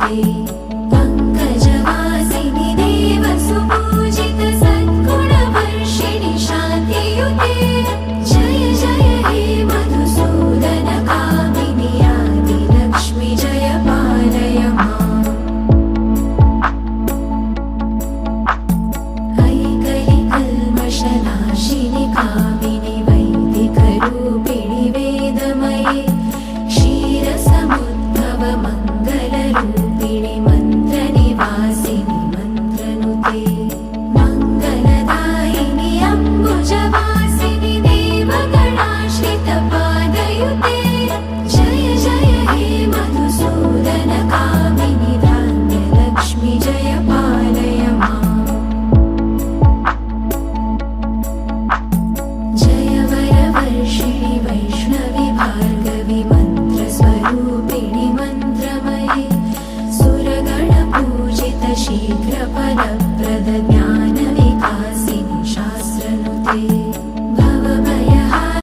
ते पङ्कजवासिनि देवसुपूजित सद्गुणवर्षिणि शान्तियुते जय जय हे मधुसूदन कामिनि आदिलक्ष्मि जय पालय माम् ऐकलिकल्मषनाशिनि कामिनि वैदिकरूपिणि वेदमये क्षीरसमुद्भव मङ्गलरूपिणि मन्त्रनिवासिनि मन्त्रनुते मङ्गलदायिनि अम्बुजवासिनि देवगणाश्रितपादयुते जय जय हे मधुसूदन कामिनि धान्यलक्ष्मि जय पालय माम् जय वरवर्षिणि वैष्णवि भार्गवि मन्त्रस्वरूपिणि मन्त्रमये सुरगणपूजित शीघ्रफलप्रद ज्ञानप्रदायिनि